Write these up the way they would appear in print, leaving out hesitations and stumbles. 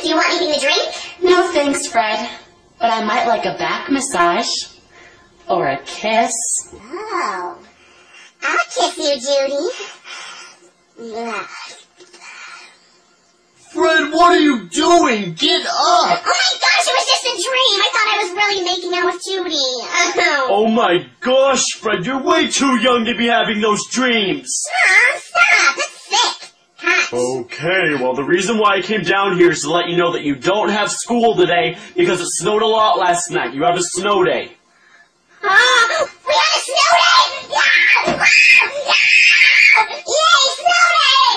Do you want anything to drink? No thanks, Fred. But I might like a back massage. Or a kiss. Oh. I'll kiss you, Judy. Yeah. Fred, what are you doing? Get up! Oh my gosh, it was just a dream. I thought I was really making out with Judy. Oh my gosh, Fred, you're way too young to be having those dreams. Stop. That's sick. Cut. Okay, well the reason why I came down here is to let you know that you don't have school today because it snowed a lot last night. You have a snow day. Oh, we have a snow day! Yeah! Yeah! Yay, snow day!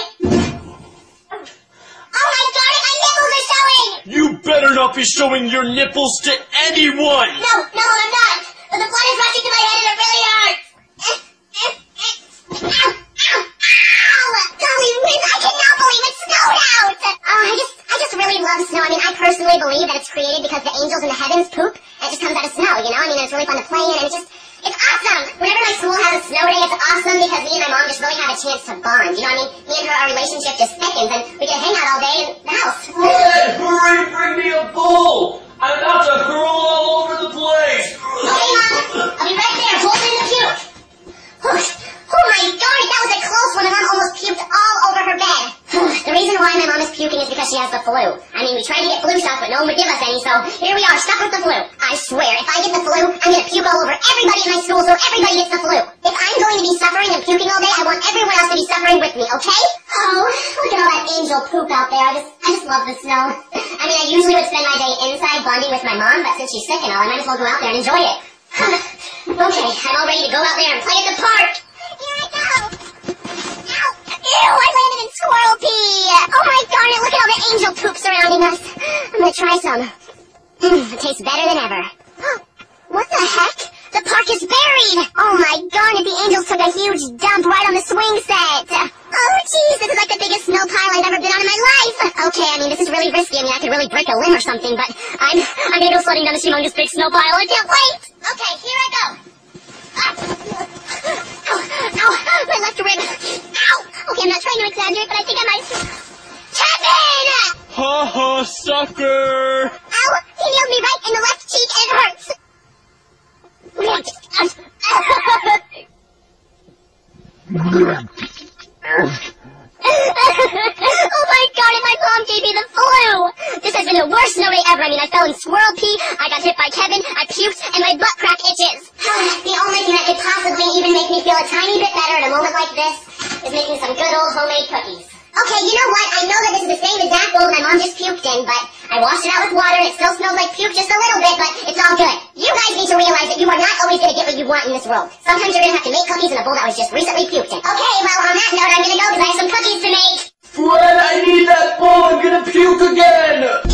Oh my god, my nipples are showing! You better not be showing your nipples to anyone! No, I'm not. But the blood is rushing to my head and it really hurts. Ow! Golly whiz, I cannot believe it snowed out! I just really love snow. I mean, I personally believe that it's created because the angels in the heavens poop, and it just comes out of snow, you know? I mean, it's really fun to play in, and it's awesome! Whenever my school has a snow day, it's awesome because me and my mom just really have a chance to bond, you know what I mean? Me and her, our relationship just thickens, and we can hang out all day in the house. Fred, hurry, bring me a bowl! I'm about to hurl all over the place! Okay, Mom. I'll be right there, holding the puke. Oh my god, that was a close one. My mom almost puked all over her bed. The reason why my mom is puking is because she has the flu. I mean, we tried to get flu shots, but no one would give us any, so here we are, stuck with the flu. I swear, if I get the flu, I'm gonna puke all over everybody in my school so everybody gets the flu. If I'm going to be suffering and puking all day, I want everyone else to be suffering with me, okay? Oh, look at all that angel poop out there. I just love the snow. I mean, I usually would spend my day inside bonding with my mom, but since she's sick and all, I might as well go out there and enjoy it. Okay, I'm all ready to go out there and play at the park. Here I go. Ow. Ew, I landed in squirrel pee. Oh my darn it, look at all the angel poop surrounding us. I'm gonna try some. It tastes better than ever. What the heck? The park is buried. Oh my darn it, the angels took a huge dump right on the swing set. Oh jeez, this is like the biggest snow pile I've ever been on in my life. Okay, I mean, this is really risky. I mean, I could really break a limb or something, but I'm gonna go sledding down this humongous big snow pile. I can't wait. Okay, here I go. Ow, my left rib. Ow. Okay, I'm not trying to exaggerate, but I think I might... Kevin! Ha ha, sucker! Ow, he nailed me right in the left cheek and it hurts. Oh my god, and my mom gave me the flu! This has been the worst snow day ever. I mean, I fell in squirrel pee, I got hit by Kevin, I puked, and my butt crack itches. The only thing that could possibly even make me feel a tiny bit better at a moment like this is making some good old homemade cookies. Okay, you know what? I know that this is the same exact bowl my mom just puked in, but I washed it out with water and it still smells like puke just a little bit, but it's all good. You guys need to realize that you are not always going to get what you want in this world. Sometimes you're going to have to make cookies in a bowl that was just recently puked in. Okay, well, on that note, I'm going to go because I have some cookies to make. Fred, I need that bowl! I'm gonna puke again!